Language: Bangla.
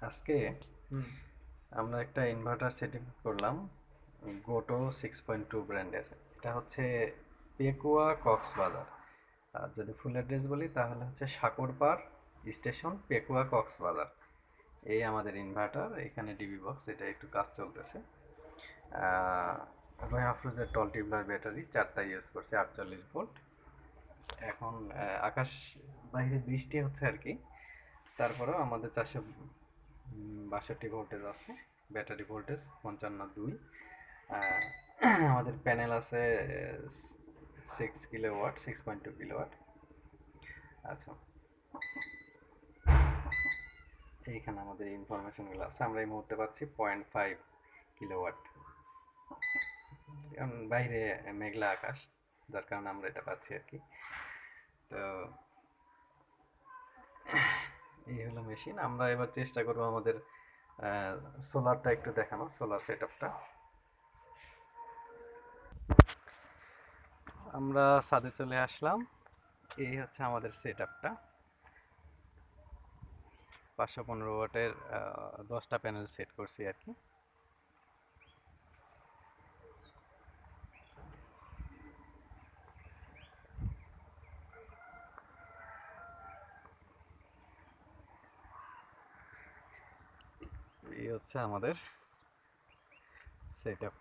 আজকে হুম। আমরা একটা ইনভার্টার সেটিং করলাম গোটো 6.2 ব্র্যান্ডের। এটা হচ্ছে পেকুয়া কক্সবাজার। আর যদি ফুল অ্যাড্রেস বলি তাহলে হচ্ছে সাকরপাড় স্টেশন, পেকুয়া কক্সবাজার। এই আমাদের ইনভার্টার, এখানে ডিবি বক্স, এটা একটু কাজ চলতেছে। রয় আফরোজের টল টিউবলার ব্যাটারি 4টা ইউজ করছে 48 ভোল্ট। এখন আকাশ বাইরে বৃষ্টি হচ্ছে আর কি, তারপরেও আমাদের 462 ভোল্টেজ আছে। Battery voltage 55.2। আমাদের প্যানেল আছে 6 কিলোওয়াট, 6.2 কিলোওয়াট। আচ্ছা, এইখানে আমাদের ইনফরমেশনগুলো আছে। আমরা এই মুহূর্তে পাচ্ছি 0.5 কিলোওয়াট, কারণ বাইরে মেঘলা আকাশ, যার কারণে আমরা এটা পাচ্ছি আর কি। তো এই হলো মেশিন। আমরা এবার চেষ্টা করবো আমাদের সোলারটা একটু দেখানো, সোলার সেট আপটা। আমরা ছাদে চলে আসলাম। এই হচ্ছে আমাদের সেট আপটা। 515 ওয়াটের 10টা প্যানেল সেট করছি আর কি। এই হচ্ছে আমাদের সেট আপ।